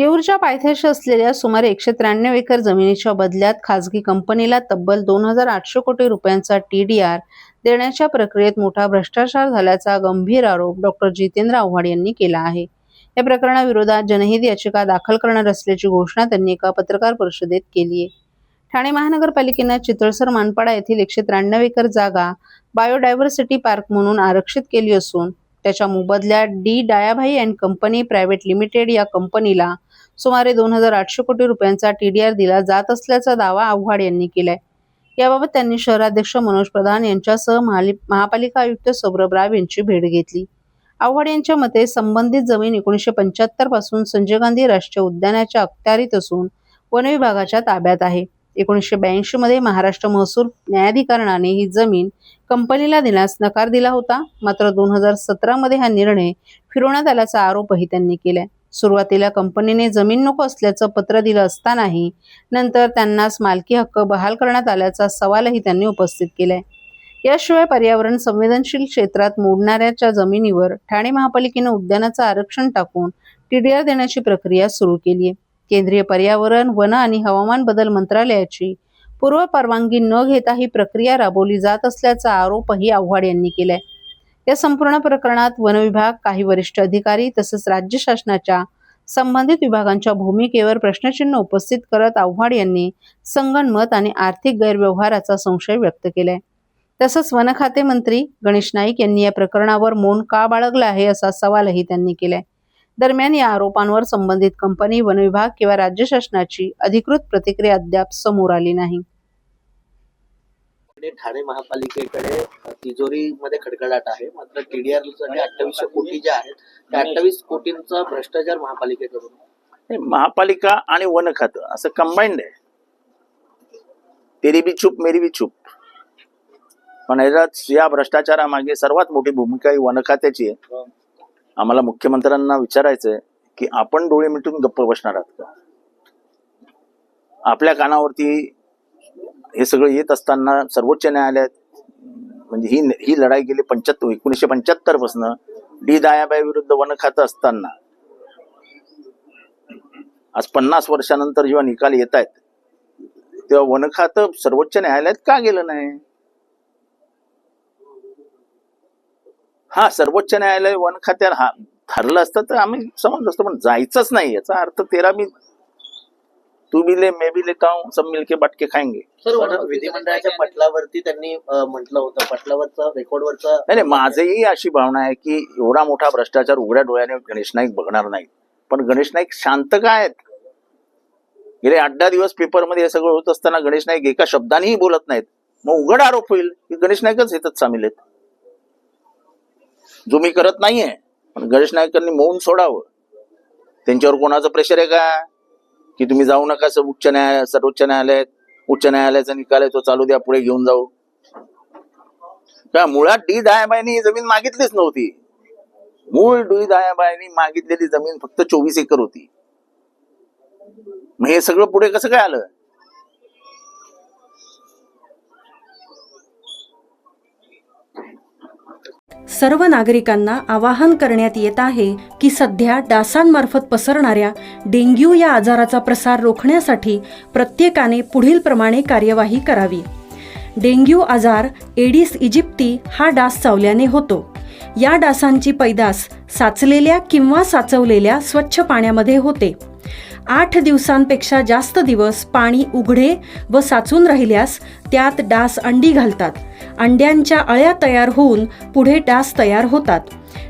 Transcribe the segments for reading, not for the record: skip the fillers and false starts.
येऊरच्या पायथ्याशी असलेल्या सुमारे 193 एकर जमिनीच्या बदल्यात खासगी कंपनीला तब्बल 2,800 कोटी रुपयांचा TDR देण्याच्या प्रक्रियेत मोठा भ्रष्टाचार झाल्याचा गंभीर आरोप डॉ. जितेंद्र आव्हाड यांनी केला आहे. या प्रकरणाविरोधात जनहित याचिका दाखल करणार असल्याची घोषणा त्यांनी एका पत्रकार परिषदेत केली आहे. ठाणे महानगरपालिकेनं चितळसर मानपाडा येथील 193 एकर जागा बायोडायव्हर्सिटी पार्क म्हणून आरक्षित केली असून त्याच्या मोबदल्यात Dayabhai and company private limited या कंपनीला सुमारे 2,800 कोटी रुपयांचा TDR दिला जात असल्याचा दावा आव्हाड यांनी केलाय. याबाबत त्यांनी शहराध्यक्ष मनोज प्रधान यांच्यासह महापालिका आयुक्त सौरभ राव यांची भेट घेतली. आव्हाड यांच्या मते संबंधित जमीन 1975 पासून संजय गांधी राष्ट्रीय उद्यानाच्या अखत्यारीत असून वन विभागाच्या ताब्यात आहे. 1982 मध्ये महाराष्ट्र महसूल न्यायाधिकरणाने ही जमीन कंपनीला देण्यास नकार दिला होता. मात्र 2017 मध्ये हा निर्णय फिरवण्यात आल्याचा आरोपही त्यांनी केलाय. सुरुवातीला कंपनीने जमीन नको असल्याचं पत्र दिलं असतानाही नंतर त्यांनाच मालकी हक्क बहाल करण्यात आल्याचा सवालही त्यांनी उपस्थित केलाय. याशिवाय पर्यावरण संवेदनशील क्षेत्रात मोडणाऱ्याच्या जमिनीवर ठाणे महापालिकेनं उद्यानाचं आरक्षण टाकून TDR देण्याची प्रक्रिया सुरू केली आहे. केंद्रीय पर्यावरण, वन आणि हवामान बदल मंत्रालयाची पूर्व परवानगी न घेता ही प्रक्रिया राबवली जात असल्याचा आरोपही आव्हाड यांनी केलाय. या संपूर्ण प्रकरणात वन विभाग, काही वरिष्ठ अधिकारी तसंच राज्य शासनाच्या संबंधित विभागांच्या भूमिकेवर प्रश्नचिन्ह उपस्थित करत आव्हाड यांनी संगनमत आणि आर्थिक गैरव्यवहाराचा संशय व्यक्त केलाय. तसंच वन खाते मंत्री गणेश नाईक यांनी या प्रकरणावर मौन का बाळगलं आहे असा सवालही त्यांनी केलाय. दरम्यान या आरोपांवर संबंधित कंपनी, वन विभाग किंवा राज्य शासनाची अधिकृत प्रतिक्रिया अद्याप समोर आली नाही. ठाणे महापालिकेकडे तिजोरीमध्ये खडखडाट आहे. मात्र TDR साठी 2800 कोटी जे आहेत त्या 28 कोटींचा भ्रष्टाचार महापालिकेकडून. महापालिका आणि वन खातं असं कंबाईंड आहे. तेरी भी चूप मेरी भी चूप. पण या भ्रष्टाचारामागे सर्वात मोठी भूमिका ही वन खात्याची आहे. आम्हाला मुख्यमंत्र्यांना विचारायचंय की आपण डोळे मिटून गप्प बसणार आहात का? आपल्या कानावरती हे सगळं येत असताना सर्वोच्च न्यायालयात म्हणजे ही लढाई गेली 1975 पासून दायाबाई विरुद्ध वन खातं असताना आज 50 वर्षानंतर जेव्हा निकाल येत आहेत तेव्हा वन खातं सर्वोच्च न्यायालयात का गेलं नाही? हा, सर्वोच्च न्यायालय वन खात्याला ठरलं असतं तर आम्ही समजलं असतो, पण जायचंच नाही. याचा अर्थ तू भी ले मैं भी लेता हूं, सब मिलके बांट के खाएंगे. विधिमंडळाच्या पटलावरती त्यांनी म्हटलं होतं, पटलावरचा रेकॉर्डवरचा. नाही, माझीही अशी भावना आहे की एवढा मोठा भ्रष्टाचार उघड्या डोळ्याने गणेश नाईक बघणार नाही. पण गणेश नाईक शांत काय आहेत? गेले 8-10 दिवस पेपरमध्ये हे सगळं होत असताना गणेश नाईक एका शब्दानेही बोलत नाहीत. मग उघड आरोप होईल की गणेश नाईकच ह्याच्यात सामील आहेत, जो मी करत नाहीये. पण गणेश नाईकांनी मौन सोडावं. त्यांच्यावर कोणाचं प्रेशर आहे का की तुम्ही जाऊ नका सर्वोच्च न्यायालयात, उच्च न्यायालयाचा निकाल आहे तो चालू द्या, पुढे घेऊन जाऊ का? मुळात दायाबाईंनी ही जमीन मागितलीच नव्हती. मूळ दायाबाईंनी मागितलेली जमीन फक्त 24 एकर होती. मग हे सगळं पुढे कसं काय आलं? सर्व नागरिकांना आवाहन करण्यात येत आहे की सध्या डासांमार्फत पसरणाऱ्या डेंग्यू या आजाराचा प्रसार रोखण्यासाठी प्रत्येकाने पुढील प्रमाणे कार्यवाही करावी. डेंग्यू आजार एडिस इजिप्ती हा डास चावल्याने होतो. या डासांची पैदास साचलेल्या किंवा साचवलेल्या स्वच्छ पाण्यामध्ये होते. 8 दिवसांपेक्षा जास्त दिवस पाणी उघडे व साचून राहिल्यास त्यात डास अंडी घालतात. अंड्यांच्या अळ्या तयार होऊन पुढे डास तयार होतात.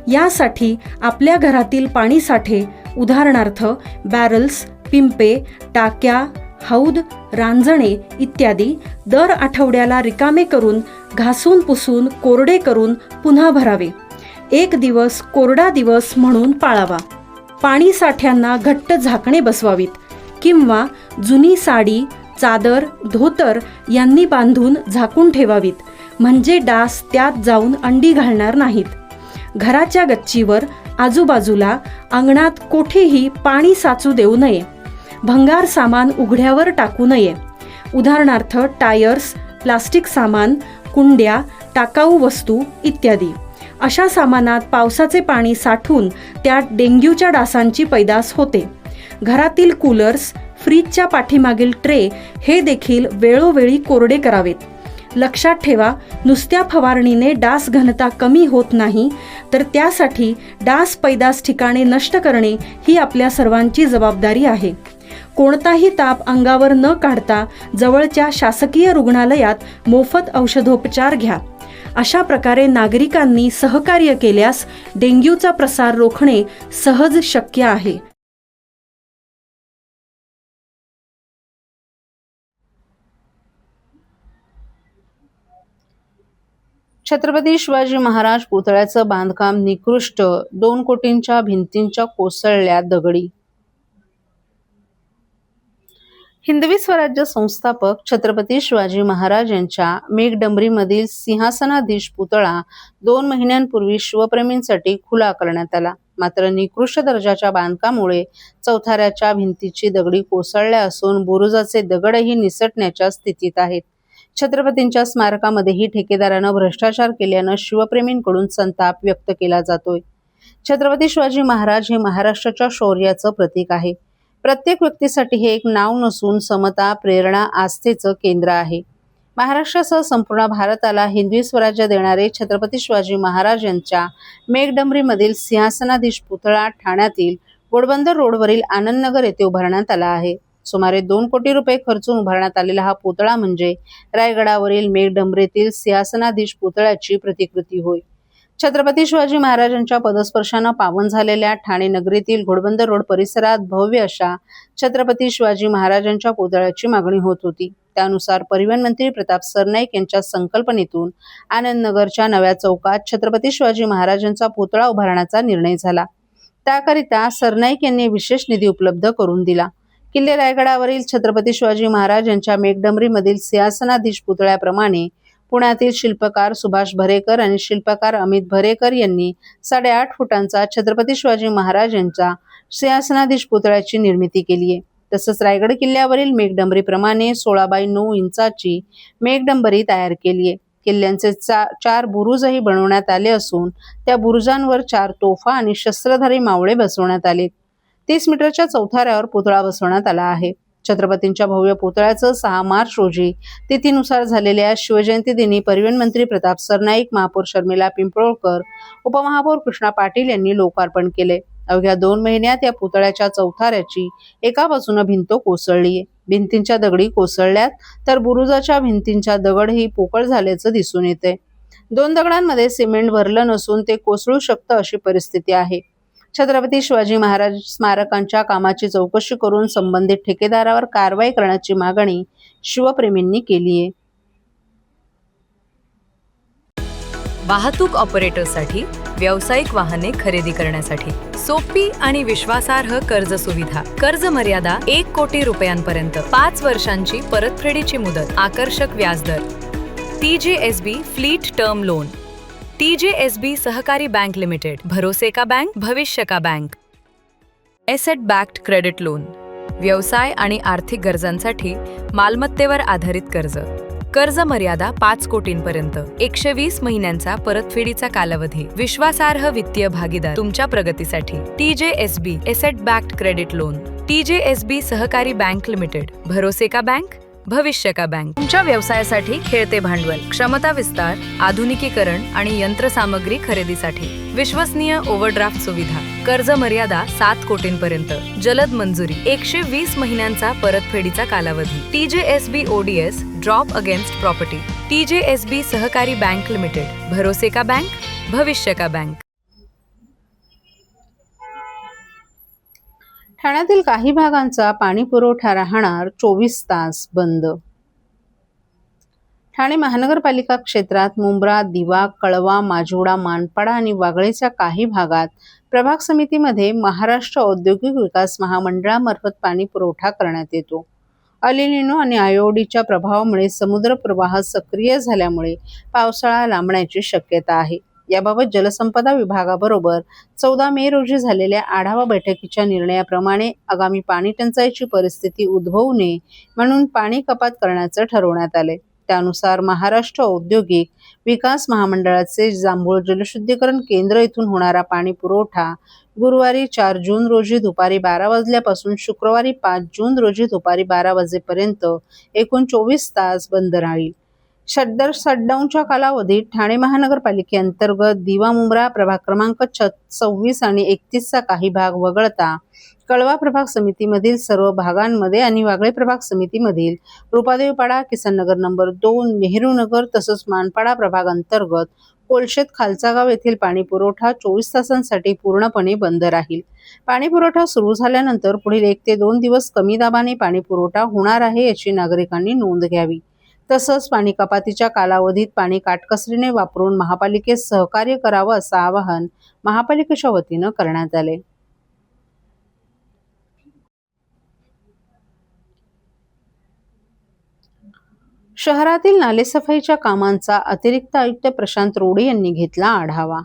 यासाठी आपल्या घरातील पाणीसाठे उदाहरणार्थ बॅरल्स, पिंपे, टाक्या, हौद, रांजणे इत्यादी दर आठवड्याला रिकामे करून घासून पुसून कोरडे करून पुन्हा भरावे. 1 दिवस कोरडा दिवस म्हणून पाळावा. पाणी साठ्यांना घट्ट झाकणे बसवावीत किंवा जुनी साडी, चादर, धोतर यांनी बांधून झाकून ठेवावीत, म्हणजे डास त्यात जाऊन अंडी घालणार नाहीत. घराच्या गच्चीवर, आजूबाजूला, अंगणात कोठेही पाणी साचू देऊ नये. भंगार सामान उघड्यावर टाकू नये. उदाहरणार्थ टायर्स, प्लास्टिक सामान, कुंड्या, टाकाऊ वस्तू इत्यादी. अशा सामानात पावसाचे पाणी साठून त्यात डेंग्यूच्या डासांची पैदास होते. घरातील कूलर्स, फ्रीजच्या पाठीमागील ट्रे हे देखील वेळोवेळी कोरडे करावेत. लक्षात ठेवा, नुसत्या फवारणीने डास घनता कमी होत नाही, तर त्यासाठी डास पैदास ठिकाणे नष्ट करणे ही आपल्या सर्वांची जबाबदारी आहे. कोणताही ताप अंगावर न काढता जवळच्या शासकीय रुग्णालयात मोफत औषधोपचार घ्या. अशा प्रकारे नागरिकांनी सहकार्य केल्यास डेंग्यूचा प्रसार रोखणे सहज शक्य आहे. छत्रपती शिवाजी महाराज पुतळ्याचं बांधकाम निकृष्ट, 2 कोटींच्या भिंतींच्या कोसळल्या दगडी. हिंदवी स्वराज्य संस्थापक छत्रपती शिवाजी महाराज यांच्या मेघडंबरीमधील सिंहासनाधीश पुतळा 2 महिन्यांपूर्वी शिवप्रेमींसाठी खुला करण्यात आला. मात्र निकृष्ट दर्जाच्या बांधकामामुळे चौथाऱ्याच्या भिंतीची दगडी कोसळल्या असून बुरुजाचे दगडही निसटण्याच्या स्थितीत आहेत. छत्रपतींच्या स्मारकामध्येही ठेकेदारानं भ्रष्टाचार केल्यानं शिवप्रेमींकडून संताप व्यक्त केला जातोय. छत्रपती शिवाजी महाराज हे महाराष्ट्राच्या शौर्याचं प्रतीक आहे. प्रत्येक व्यक्तीसाठी हे एक नाव नसून समता, प्रेरणा, आस्थेचं केंद्र आहे. महाराष्ट्रासह संपूर्ण भारताला हिंदवी स्वराज्य देणारे छत्रपती शिवाजी महाराज यांच्या मेघडंबरीमधील सिंहासनाधीश पुतळा ठाण्यातील घोडबंदर रोडवरील आनंदनगर येथे उभारण्यात आला आहे. सुमारे 2 कोटी रुपये खर्चून उभारण्यात आलेला हा पुतळा म्हणजे रायगडावरील मेघडंबरीतील सिंहासनाधीश पुतळ्याची प्रतिकृती होय. छत्रपती शिवाजी महाराजांच्या पदस्पर्शानं पावन झालेल्या ठाणे नगरीतील घोडबंदर रोड परिसरात भव्य अशा छत्रपती शिवाजी महाराजांच्या पुतळ्याची मागणी होत होती. त्यानुसार परिवहन मंत्री प्रताप सरनाईक यांच्या संकल्पनेतून आनंदनगरच्या नव्या चौकात छत्रपती शिवाजी महाराजांचा पुतळा उभारण्याचा निर्णय झाला. त्याकरिता सरनाईक यांनी विशेष निधी उपलब्ध करून दिला. किल्ले रायगडावरील छत्रपती शिवाजी महाराज यांच्या मेघडंबरीमधील सिंहासनाधीश पुतळ्याप्रमाणे पुण्यातील शिल्पकार सुभाष भरेकर आणि शिल्पकार अमित भरेकर यांनी 8.5 फुटांचा छत्रपती शिवाजी महाराज यांच्या सिंहासनाधीश पुतळ्याची निर्मिती केली आहे. तसंच रायगड किल्ल्यावरील मेघडंबरीप्रमाणे 16x9 इंचाची मेघडंबरी तयार केली आहे. किल्ल्यांचे 4 बुरुजही बनवण्यात आले असून त्या बुरुजांवर 4 तोफा आणि शस्त्रधारी मावळे बसवण्यात आले. 30 मीटरच्या चौथाऱ्यावर पुतळा बसवण्यात आला आहे. छत्रपतींच्या भव्य पुतळ्याचं 6 मार्च रोजी तिथीनुसार झालेल्या शिवजयंती दिनी परिवहन मंत्री प्रताप सरनाईक, महापौर शर्मिला पिंपळकर, उपमहापौर कृष्णा पाटील यांनी लोकार्पण केले. अवघ्या 2 महिन्यात या पुतळ्याच्या चौथाऱ्याची एका बाजूने भिंत कोसळली आहे. भिंतींच्या दगडी कोसळल्यात तर बुरुजाच्या भिंतींच्या दगडही पोकळ झाल्याचं दिसून येते. 2 दगडांमध्ये सिमेंट भरलं नसून ते कोसळू शकतं अशी परिस्थिती आहे. छत्रपती शिवाजी महाराज स्मारकांच्या कामाची चौकशी करून संबंधित ठेकेदारावर कारवाई करण्याची मागणी शिवप्रेमींनी केली आहे. वाहतूक ऑपरेटरसाठी व्यावसायिक वाहने खरेदी करण्यासाठी सोपी आणि विश्वासार्ह कर्ज सुविधा. कर्ज मर्यादा 1 कोटी रुपयांपर्यंत, 5 वर्षांची परतफेडीची मुदत, आकर्षक व्याजदर. TJSB fleet term loan. TJSB सहकारी बैंक लिमिटेड, भरोसे का बैंक, भविष्य का bank. Asset backed credit loan. व्यवसाय आणि आर्थिक गरजांसाठी मालमत्तेवर आधारित कर्ज. कर्ज मर्यादा 5 कोटींपर्यंत, 120 महिन्यांचा परतफेडीचा कालावधी. विश्वासार्ह वित्तीय भागीदार तुमच्या प्रगतीसाठी. TJSB asset backed credit loan. TJSB सहकारी बैंक लिमिटेड, भरोसे का बैंक, भविष्य का बैंक. तुमच्या व्यवसायासाठी खेळते भांडवल, क्षमता विस्तार, आधुनिकीकरण आणि यंत्रसामग्री खरेदीसाठी विश्वसनीय ओव्हरड्राफ्ट सुविधा. कर्ज मर्यादा 7 कोटींपर्यंत, जलद मंजुरी, 120 महिन्यांचा परतफेडीचा कालावधी. TJSB ODS drop against property. TJSB सहकारी बैंक लिमिटेड, भरोसे का बैंक, भविष्य का बैंक. ठाण्यातील काही भागांचा पाणी पुरवठा राहणार 24 तास बंद. ठाणे महानगरपालिका क्षेत्रात मुंब्रा, दिवा, कळवा, माजिवडा, मानपाडा आणि वागळेच्या काही भागात प्रभाग समितीमध्ये महाराष्ट्र औद्योगिक विकास महामंडळामार्फत पाणी पुरवठा करण्यात येतो. अलिनिनो आणि आयोडीच्या प्रभावामुळे समुद्र प्रवाह सक्रिय झाल्यामुळे पावसाळा लांबण्याची शक्यता आहे. याबाबत जलसंपदा विभागाबरोबर 14 मे रोजी झालेल्या आढावा बैठकीच्या निर्णयाप्रमाणे आगामी पाणी टंचाईची परिस्थिती उद्भवू नये म्हणून पाणी कपात करण्याचं ठरवण्यात आले. त्यानुसार महाराष्ट्र औद्योगिक विकास महामंडळाचे जांभूळ जलशुद्धीकरण केंद्र येथून होणारा पाणी पुरवठा गुरुवारी 4 जून रोजी दुपारी 12 वाजल्यापासून शुक्रवारी 5 जून रोजी दुपारी 12 वाजेपर्यंत एकूण 24 तास बंद राहील. शटडाऊनच्या कालावधीत ठाणे महानगरपालिकेअंतर्गत दिवा मुंब्रा प्रभाग क्रमांक 26 आणि 31 चा काही भाग वगळता कळवा प्रभाग समितीमधील सर्व भागांमध्ये आणि वागळे प्रभाग समितीमधील रूपादेवीपाडा, किसननगर नंबर 2, नेहरूनगर तसंच मानपाडा प्रभाग अंतर्गत कोलशेत खालचा गाव येथील पाणी पुरवठा 24 तासांसाठी पूर्णपणे बंद राहील. पाणी पुरवठा सुरू झाल्यानंतर पुढील 1 ते 2 दिवस कमी दाबाने पाणी पुरवठा होणार आहे याची नागरिकांनी नोंद घ्यावी. तसंच पाणी कपातीच्या कालावधीत पाणी काटकसरीने वापरून महापालिकेस सहकार्य करावं असं आवाहन महापालिकेच्या वतीनं करण्यात आले. शहरातील नालेसफाईच्या कामांचा अतिरिक्त आयुक्त प्रशांत रोडे यांनी घेतला आढावा.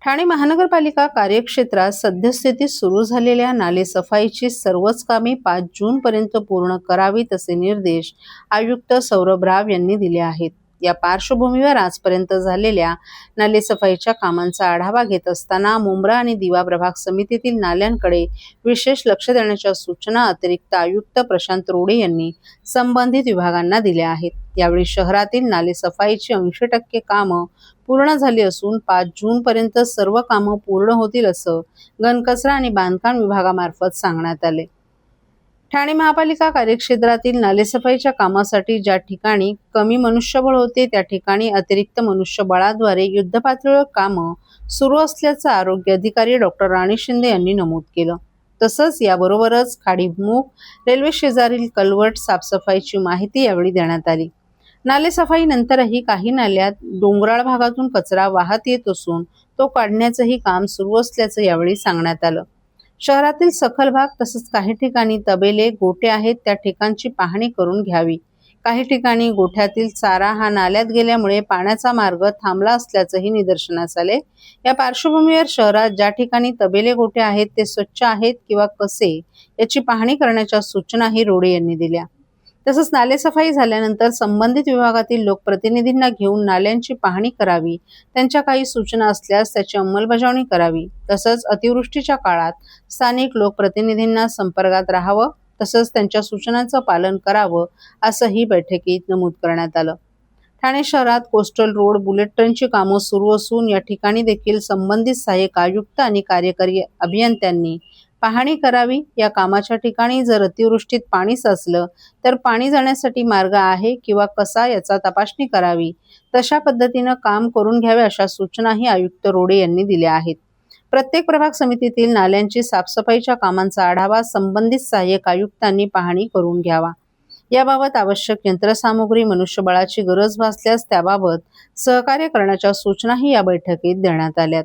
ठाणे महानगरपालिका कार्यक्षेत्रात सद्यस्थितीत सुरू झालेल्या नालेसफाईची सर्वच कामे 5 जून पर्यंत पूर्ण करावीत असे निर्देश आयुक्त सौरभ राव यांनी दिले आहेत. या पार्श्वभूमीवर आजपर्यंत झालेल्या नालेसफाईच्या कामांचा आढावा घेत असताना मुंब्रा आणि दिवा प्रभाग समितीतील नाल्यांकडे विशेष लक्ष देण्याच्या सूचना अतिरिक्त आयुक्त प्रशांत रोडे यांनी संबंधित विभागांना दिल्या आहेत. यावेळी शहरातील नालेसफाईची 80% कामं पूर्ण झाली असून 5 जून पर्यंत सर्व कामं पूर्ण होतील असं घनकचरा आणि बांधकाम विभागामार्फत सांगण्यात आले. ठाणे महापालिका कार्यक्षेत्रातील नालेसफाईच्या कामासाठी ज्या ठिकाणी कमी मनुष्यबळ होते त्या ठिकाणी अतिरिक्त मनुष्यबळाद्वारे युद्धपातळीवर कामं सुरू असल्याचं आरोग्य अधिकारी डॉक्टर राणी शिंदे यांनी नमूद केलं. तसंच याबरोबरच खाडीमुख, रेल्वे शेजारील कलवट साफसफाईची माहिती यावेळी देण्यात आली. नालेसफाईनंतरही काही नाल्यात डोंगराळ भागातून कचरा वाहत येत असून तो काढण्याचंही काम सुरू असल्याचं यावेळी सांगण्यात आलं. शहरातील सखल भाग तसंच काही ठिकाणी तबेले, गोठे आहेत त्या ठिकाणची पाहणी करून घ्यावी. काही ठिकाणी गोठ्यातील चारा हा नाल्यात गेल्यामुळे पाण्याचा मार्ग थांबला असल्याचंही निदर्शनास आले. या पार्श्वभूमीवर शहरात ज्या ठिकाणी तबेले, गोठे आहेत ते स्वच्छ आहेत किंवा कसे याची पाहणी करण्याच्या सूचनाही रोडे यांनी दिल्या. तसंच नालेसफाई झाल्यानंतर संबंधित विभागातील लोकप्रतिनिधींना घेऊन नाल्यांची पाहणी करावी. त्यांच्या काही सूचना असल्यास त्याची अंमलबजावणी करावी. तसंच अतिवृष्टीच्या काळात स्थानिक लोकप्रतिनिधींना संपर्कात राहावं तसंच त्यांच्या सूचनांचं पालन करावं असंही बैठकीत नमूद करण्यात आलं. ठाणे शहरात कोस्टल रोड, बुलेट ट्रेनची कामं सुरू असून या ठिकाणी देखील संबंधित सहाय्यक आयुक्त आणि कार्यकारी अभियंत्यांनी पाहणी करावी. या कामाच्या ठिकाणी जर अतिवृष्टीत पाणी साचलं तर पाणी जाण्यासाठी मार्ग आहे किंवा कसा याचा तपासणी करावी. तशा पद्धतीनं काम करून घ्यावे अशा सूचनाही आयुक्त रोडे यांनी दिल्या आहेत. प्रत्येक प्रभाग समितीतील नाल्यांची साफसफाईच्या कामांचा आढावा संबंधित सहाय्यक आयुक्तांनी पाहणी करून घ्यावा. याबाबत आवश्यक यंत्रसामुग्री, मनुष्यबळाची गरज भासल्यास त्याबाबत सहकार्य करण्याच्या सूचनाही या बैठकीत देण्यात आल्या.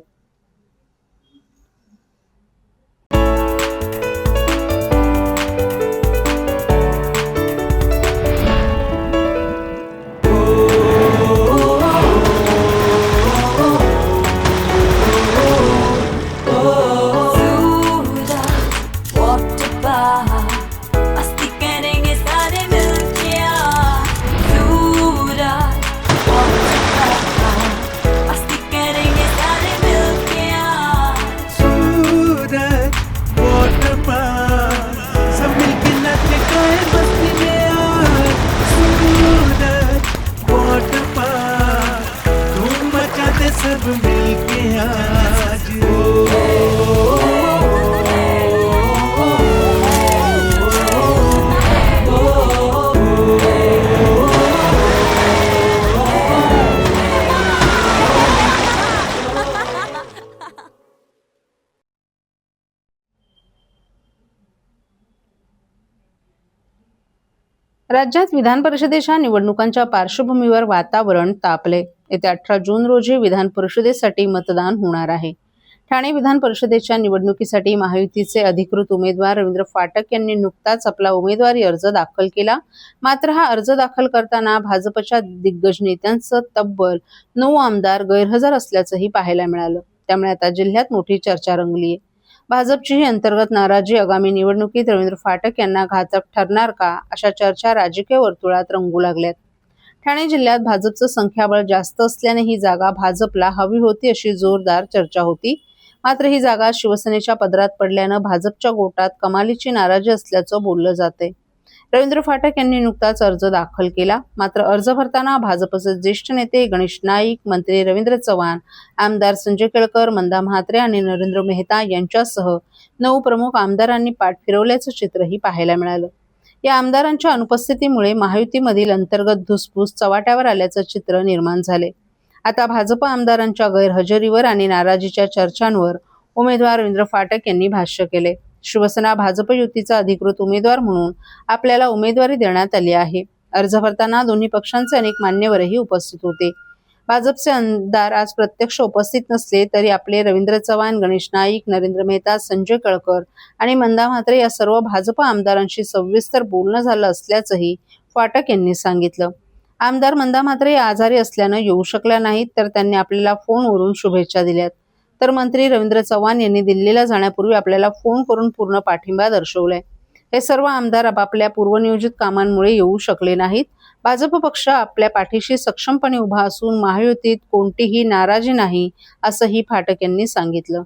सब मिलके आज राज्यात विधान परिषदेच्या निवडणुकांच्या पार्श्वभूमीवर वातावरण तापले. येत्या 18 जून रोजी विधान परिषदेसाठी मतदान होणार आहे. ठाणे विधान परिषदेच्या निवडणुकीसाठी महायुतीचे अधिकृत उमेदवार रवींद्र फाटक यांनी नुकताच आपला उमेदवारी अर्ज दाखल केला. मात्र हा अर्ज दाखल करताना भाजपच्या दिग्गज नेत्यांचं तब्बल 9 आमदार गैरहजर असल्याचंही पाहायला मिळालं. त्यामुळे आता जिल्ह्यात मोठी चर्चा रंगली आहे. भाजपची ही अंतर्गत नाराजी आगामी निवडणुकीत रवींद्र फाटक यांना घातक ठरणार का, अशा चर्चा राजकीय वर्तुळात रंगू लागल्यात. ठाणे जिल्ह्यात भाजपचं संख्याबळ जास्त असल्याने ही जागा भाजपला हवी होती अशी जोरदार चर्चा होती. मात्र ही जागा शिवसेनेच्या पदरात पडल्यानं भाजपच्या गोटात कमालीची नाराजी असल्याचं बोललं जाते. रवींद्र फाटक यांनी नुकताच अर्ज दाखल केला. मात्र अर्ज भरताना भाजपचे ज्येष्ठ नेते गणेश नाईक, मंत्री रवींद्र चव्हाण, आमदार संजय केळकर, मंदा म्हात्रे आणि नरेंद्र मेहता यांच्यासह 9 प्रमुख आमदारांनी पाठ फिरवल्याचं चित्रही पाहायला मिळालं. या आमदारांच्या अनुपस्थितीमुळे महायुतीमधील अंतर्गत धुसफूस चव्हाट्यावर आल्याचं चित्र निर्माण झाले. आता भाजप आमदारांच्या गैरहजेरीवर आणि नाराजीच्या चर्चांवर उमेदवार रवींद्र फाटक यांनी भाष्य केले. शिवसेना भाजप युतीचा अधिकृत उमेदवार म्हणून आपल्याला उमेदवारी देण्यात आली आहे. अर्ज भरताना दोन्ही पक्षांचे अनेक मान्यवरही उपस्थित होते. भाजपचे आमदार आज प्रत्यक्ष उपस्थित नसले तरी आपले रवींद्र चव्हाण, गणेश नाईक, नरेंद्र मेहता, संजय केळकर आणि मंदा म्हात्रे या सर्व भाजप आमदारांशी सविस्तर बोलणं झालं असल्याचंही फाटक यांनी सांगितलं. आमदार मंदा म्हात्रे आजारी असल्यानं येऊ शकल्या नाहीत, तर त्यांनी आपल्याला फोनवरून शुभेच्छा दिल्यात. तर मंत्री रवींद्र चव्हाण यांनी दिल्लीला जाण्यापूर्वी आपल्याला फोन करून पूर्ण पाठिंबा दर्शवलाय. हे सर्व आमदार आपापल्या पूर्वनियोजित कामांमुळे येऊ शकले नाहीत. भाजप पक्ष आपल्या पाठीशी सक्षमपणे उभा असून महायुतीत कोणतीही नाराजी नाही, असंही फाटक यांनी सांगितलं.